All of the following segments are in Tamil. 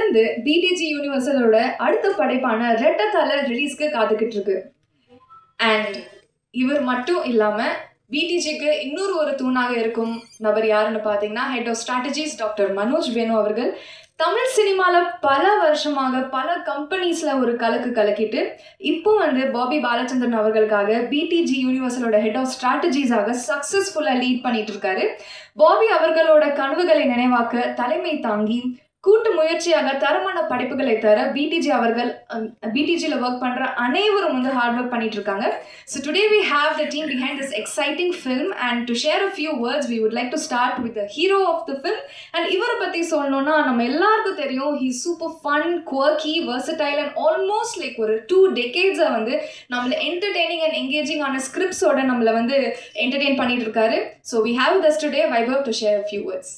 தொடர்ந்து பிடிஜி யூனிவர்சலோட அடுத்த படைப்பான ரெட்டத்தல ரிலீஸ்க்கு காத்துக்கிட்டு இருக்கு. அண்ட் இவர் மட்டும் இல்லாமல் பிடிஜிக்கு இன்னொரு ஒரு தூணாக இருக்கும் நபர் யாருன்னு பார்த்தீங்கன்னா head of strategies doctor Manoj Venu அவர்கள். தமிழ் சினிமாவில் பல வருஷமாக பல கம்பெனிஸில் ஒரு கலக்கிட்டு இப்போ பாபி பாலச்சந்திரன் அவர்களுக்காக பிடிஜி யூனிவர்சலோட ஹெட் ஆஃப் ஸ்ட்ராட்டஜிஸாக சக்ஸஸ்ஃபுல்லாக லீட் பண்ணிட்டு இருக்காரு. பாபி அவர்களோட கனவுகளை நினைவாக்க தலைமை தாங்கி கூட்டு முயற்சியாக தரமான படைப்புகளை தர பிடிஜியில் ஒர்க் பண்ணுற அனைவரும் ஹார்ட் ஒர்க் பண்ணிட்டு இருக்காங்க. So today we have the team behind this exciting film and to share a few words we would like to start with the hero of the film. and இவரை பற்றி சொல்லணும்னா நம்ம எல்லாருக்கும் தெரியும், he is super fun, quirky, versatile and almost like ஒரு 2 decades நம்மளை entertaining and engaging ஆன ஸ்கிரிப்ட்ஸோட நம்மளை entertain பண்ணிட்டு இருக்காரு. So we have with us today Vaibhav to share a few words.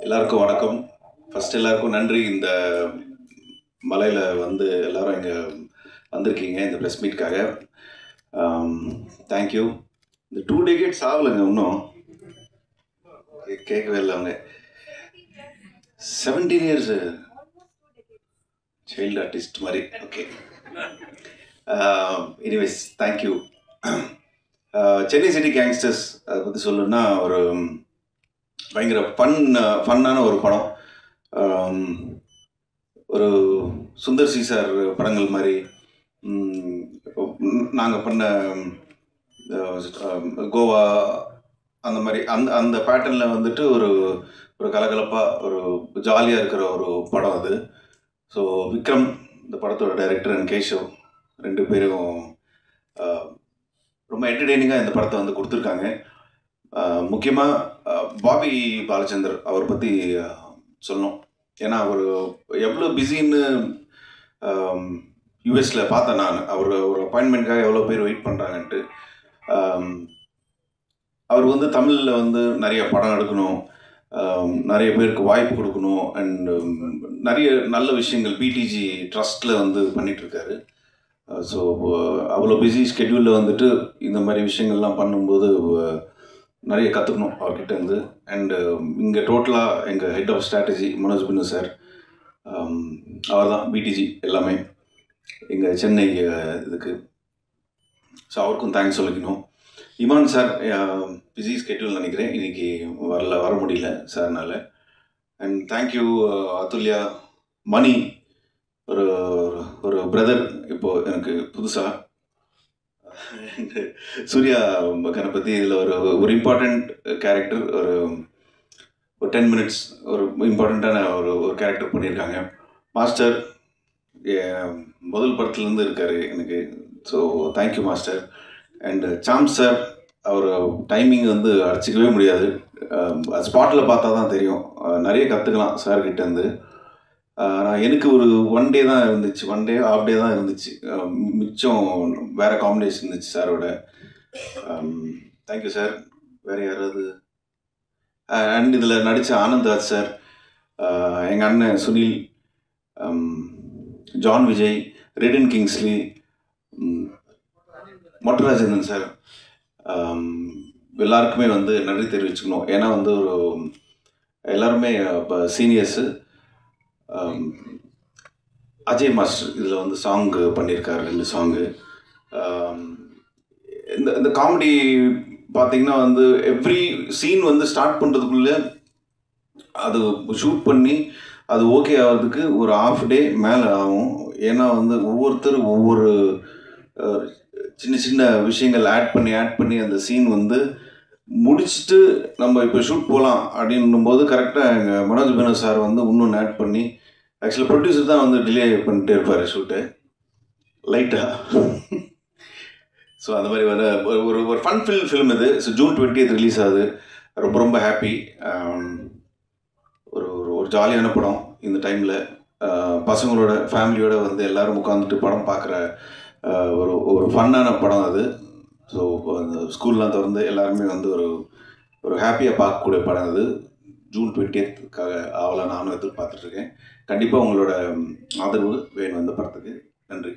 எல்லாருக்கும் வணக்கம். ஃபஸ்ட் எல்லாருக்கும் நன்றி. இந்த மலையில் எல்லாரும் இங்கே வந்திருக்கீங்க இந்த ப்ரெஸ் மீட்காக. தேங்க்யூ. இந்த 2 decades ஆகலைங்க, இன்னும் கேட்கவே இல்லை. அவங்க 17 years சைல்டு ஆர்டிஸ்ட் மாதிரி. Okay, anyways thank you. Chennai city gangsters அதை பற்றி சொல்லணுன்னா ஒரு பயங்கர ஃபன்னான ஒரு படம். ஒரு சுந்தர் சி சார் படங்கள் மாதிரி நாங்கள் பண்ண கோவா அந்த மாதிரி அந்த பேட்டர்னில் ஒரு கலகலப்பாக ஒரு ஜாலியாக இருக்கிற ஒரு படம் அது. ஸோ விக்ரம் இந்த படத்தோட டைரக்டர் அண்ட் கேஷவ் 2 பேரும் ரொம்ப என்டர்டெய்னிங்காக இந்த படத்தை கொடுத்துருக்காங்க. முக்கியமாக பாபி பாலச்சந்தர் அவர் பற்றி சொல்லணும். ஏன்னா அவர் எவ்வளோ பிஸின்னு யூஎஸில் பார்த்தேன் நான். அவர் ஒரு அப்பாயின்மெண்ட்காக எவ்வளோ பேர் வெயிட் பண்ணுறாங்கன்ட்டு. அவர் தமிழில் நிறைய படம் எடுக்கணும், நிறைய பேருக்கு வாய்ப்பு கொடுக்கணும் அண்ட் நிறைய நல்ல விஷயங்கள் பிடிஜி ட்ரஸ்ட்டில் பண்ணிகிட்ருக்காரு. ஸோ அவ்வளோ பிஸி ஸ்கெட்யூலில் இந்த மாதிரி விஷயங்கள்லாம் பண்ணும்போது நிறைய கற்றுக்கணும் அவர்கிட்ட அண்டு இங்கே டோட்டலாக எங்கள் head of strategy Manoj Binnu sir, அவர் தான் பிடிஜி எல்லாமே எங்கள் சென்னை இதுக்கு. ஸோ அவருக்கும் தேங்க்ஸ் சொல்லிக்கணும். இமான் சார் பிஸி ஸ்கெட்யூல் நினைக்கிறேன், இன்றைக்கி வர முடியல சார்னால. And thank you Athulya. மணி ஒரு பிரதர் இப்போது எனக்கு புதுசாக. சூர்யா கணபதி இதில் ஒரு இம்பார்ட்டண்ட் கேரக்டர், ஒரு 10 minutes ஒரு இம்பார்ட்டண்ட்டான ஒரு கேரக்டர் பண்ணியிருக்காங்க. மாஸ்டர் முதல் படத்துலேருந்து இருக்கார் எனக்கு. So thank you master. And Sam sir, அவர் டைமிங் அடிச்சிக்கவே முடியாது. ஸ்பாட்டில் பார்த்தா தான் தெரியும், நிறைய கற்றுக்கலாம் சார்கிட்டேருந்து. நான் எனக்கு ஒரு 1 day தான் இருந்துச்சு, 1 day ஆஃப் டே தான் இருந்துச்சு, மிச்சம் வேறு காம்பினேஷன் இருந்துச்சு சாரோட. Thank you sir. வேறு யாராவது? அண்ட் இதில் நடித்த ஆனந்த்ராஜ் சார், எங்கள் அண்ணன் Sunil, John Vijay, Redin Kingsley, Motta Rajendran sir, எல்லாருக்குமே நன்றி தெரிவிச்சுக்கணும். ஏன்னா ஒரு எல்லாருமே இப்போ சீனியர்ஸு. அஜய் மாஸ்டர் இதில் சாங் பண்ணியிருக்காரு, 2 சாங்கு. இந்த காமெடி பார்த்திங்கன்னா எவ்ரி சீன் ஸ்டார்ட் பண்ணுறதுக்குள்ளே அது ஷூட் பண்ணி அது ஓகே ஆகிறதுக்கு ஒரு ½ day மேலே ஆகும். ஏன்னா ஒவ்வொருத்தர் ஒவ்வொரு சின்ன சின்ன விஷயங்கள் ஆட் பண்ணி அந்த சீன் முடிச்சுட்டு நம்ம இப்போ ஷூட் போகலாம் அப்படின்னும் போது கரெக்டாக எங்கள் மனோஜ் பேனு சார் இன்னொன்று ஆட் பண்ணி, ஆக்சுவலாக ப்ரொடியூசர் தான் டிலே பண்ணிட்டே இருப்பார் ஷூட்டை லைட்டாக. ஸோ அந்த மாதிரி ஒரு ஃபன் ஃபில்ம் இது. ஸோ June 20th ரிலீஸ் ஆகுது. ரொம்ப ரொம்ப ஹாப்பி. ஒரு ஜாலியான படம். இந்த டைமில் பசங்களோட ஃபேமிலியோட எல்லோரும் உட்காந்துட்டு படம் பார்க்குற ஒரு ஃபன்னான படம் அது. ஸோ அந்த ஸ்கூல்லாம் திறந்து எல்லாருமே ஒரு ஹாப்பியாக பார்க்கக்கூடிய படம் அது. June 20th ஆவலை நானும் எதிர்பார்த்துட்ருக்கேன். கண்டிப்பாக உங்களோட ஆதரவு வேணும் இந்த படத்துக்கு. நன்றி.